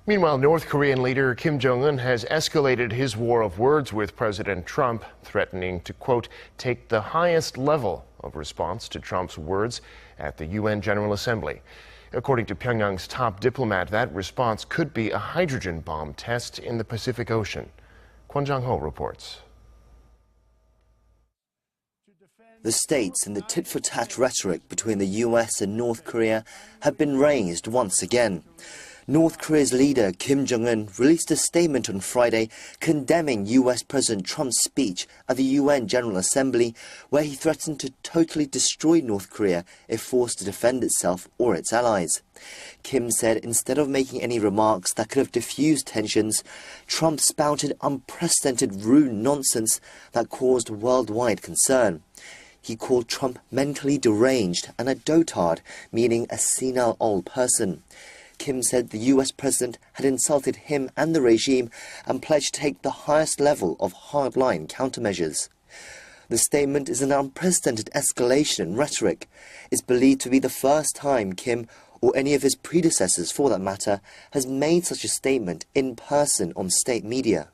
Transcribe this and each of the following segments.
Meanwhile, North Korean leader Kim Jong-un has escalated his war of words with President Trump, threatening to, quote, take the highest level of response to Trump's words at the UN General Assembly. According to Pyongyang's top diplomat, that response could be a hydrogen bomb test in the Pacific Ocean. Kwon Jang-ho reports. The stakes in the tit-for-tat rhetoric between the US and North Korea have been raised once again. North Korea's leader Kim Jong-un released a statement on Friday condemning US President Trump's speech at the UN General Assembly, where he threatened to totally destroy North Korea if forced to defend itself or its allies. Kim said instead of making any remarks that could have diffused tensions, Trump spouted unprecedented rude nonsense that caused worldwide concern. He called Trump mentally deranged and a dotard, meaning a senile old person. Kim said the US president had insulted him and the regime and pledged to take the highest level of hardline countermeasures. The statement is an unprecedented escalation in rhetoric. It's believed to be the first time Kim, or any of his predecessors for that matter, has made such a statement in person on state media.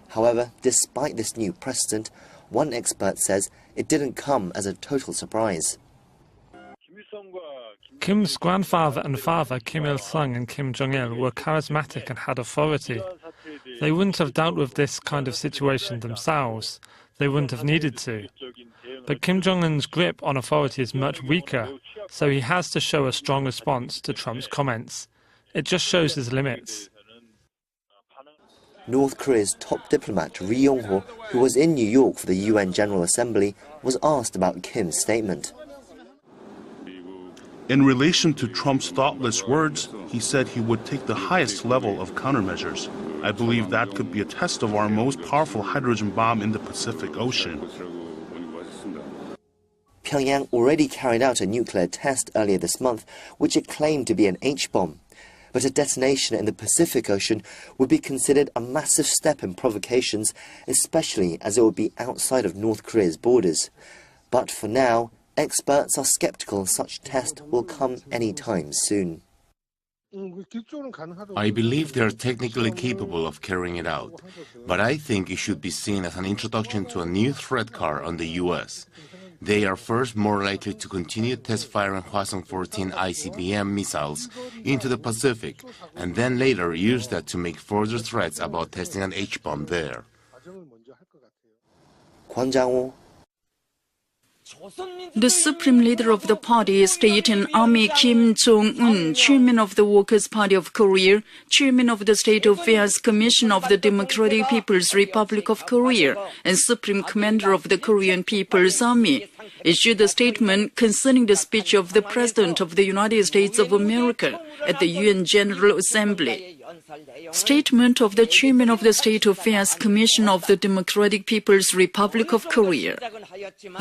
However, despite this new precedent, one expert says it didn't come as a total surprise. Kim's grandfather and father, Kim Il-sung and Kim Jong-il, were charismatic and had authority. They wouldn't have dealt with this kind of situation themselves. They wouldn't have needed to. But Kim Jong-un's grip on authority is much weaker, so he has to show a strong response to Trump's comments. It just shows his limits. North Korea's top diplomat Ri Yong-ho, who was in New York for the UN General Assembly, was asked about Kim's statement. In relation to Trump's thoughtless words, he said he would take the highest level of countermeasures. I believe that could be a test of our most powerful hydrogen bomb in the Pacific Ocean. Pyongyang already carried out a nuclear test earlier this month, which it claimed to be an H-bomb. But a detonation in the Pacific Ocean would be considered a massive step in provocations, especially as it would be outside of North Korea's borders. But for now, experts are skeptical such test will come anytime soon. I believe they are technically capable of carrying it out, but I think it should be seen as an introduction to a new threat card on the U.S. They are first more likely to continue test firing Hwasong-14 ICBM missiles into the Pacific, and then later use that to make further threats about testing an H-bomb there. Kwon Jang-ho. The supreme leader of the party, State and Army Kim Jong-un, chairman of the Workers' Party of Korea, chairman of the State Affairs Commission of the Democratic People's Republic of Korea, and supreme commander of the Korean People's Army, issued a statement concerning the speech of the President of the United States of America at the UN General Assembly. Statement of the chairman of the State Affairs Commission of the Democratic People's Republic of Korea.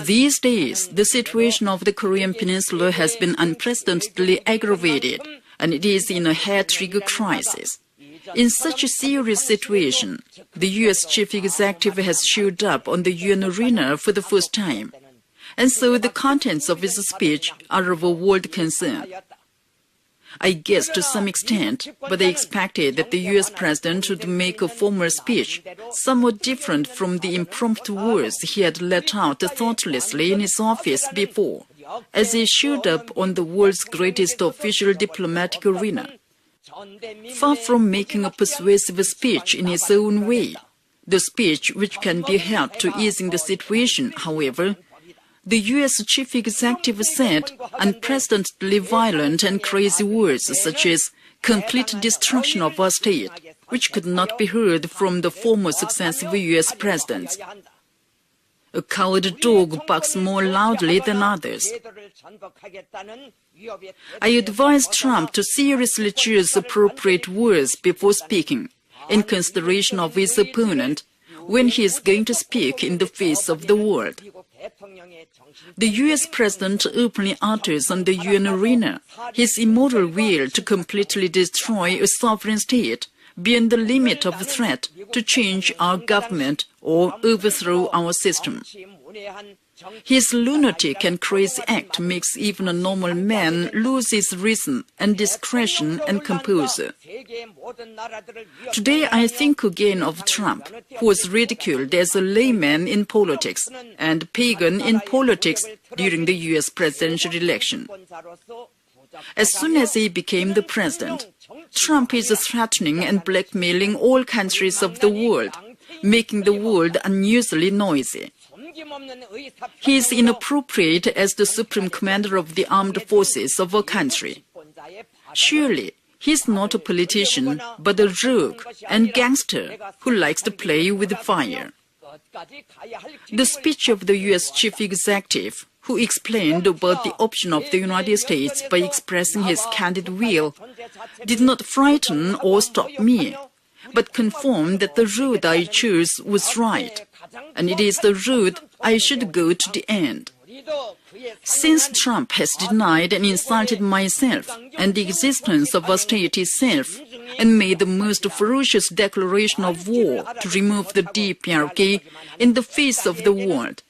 These days, the situation of the Korean Peninsula has been unprecedentedly aggravated, and it is in a hair-trigger crisis. In such a serious situation, the U.S. chief executive has showed up on the UN arena for the first time, and so the contents of his speech are of a world concern. I guess to some extent, but I expected that the U.S. president would make a formal speech, somewhat different from the impromptu words he had let out thoughtlessly in his office before, as he showed up on the world's greatest official diplomatic arena. Far from making a persuasive speech in his own way, the speech which can be helped to easing the situation, however, the U.S. chief executive said unprecedentedly violent and crazy words such as complete destruction of our state, which could not be heard from the former successive U.S. presidents. A coward dog barks more loudly than others. I advised Trump to seriously choose appropriate words before speaking, in consideration of his opponent, when he is going to speak in the face of the world. The U.S. president openly utters on the UN arena his immoral will to completely destroy a sovereign state beyond the limit of the threat to change our government or overthrow our system. His lunatic and crazy act makes even a normal man lose his reason and discretion and composure. Today I think again of Trump, who was ridiculed as a layman in politics and pagan in politics during the US presidential election. As soon as he became the president, Trump is threatening and blackmailing all countries of the world, making the world unusually noisy. He is inappropriate as the supreme commander of the armed forces of a country. Surely, he is not a politician, but a rogue and gangster who likes to play with fire. The speech of the U.S. chief executive, who explained about the option of the United States by expressing his candid will, did not frighten or stop me, but confirmed that the route I chose was right, and it is the route I should go to the end. Since Trump has denied and insulted myself and the existence of our state itself, and made the most ferocious declaration of war to remove the DPRK in the face of the world,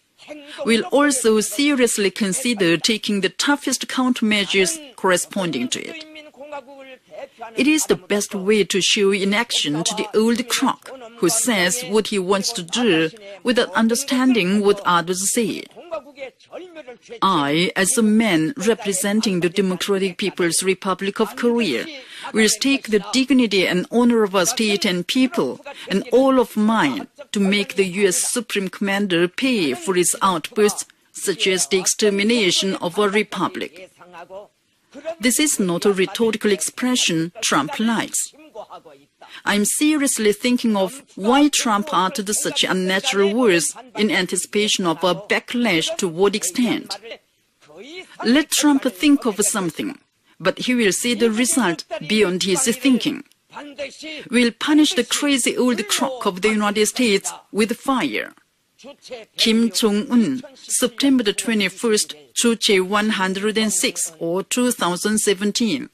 we'll also seriously consider taking the toughest countermeasures corresponding to it. It is the best way to show inaction to the old crook who says what he wants to do without understanding what others say. I, as a man representing the Democratic People's Republic of Korea, will stake the dignity and honor of our state and people, and all of mine, to make the U.S. Supreme Commander pay for his outbursts, such as the extermination of our republic. This is not a rhetorical expression Trump likes. I'm seriously thinking of why Trump uttered such unnatural words in anticipation of a backlash to what extent. Let Trump think of something, but he will see the result beyond his thinking. We'll punish the crazy old crook of the United States with fire. Kim Jong-un, September 21st, Juche 106 or 2017.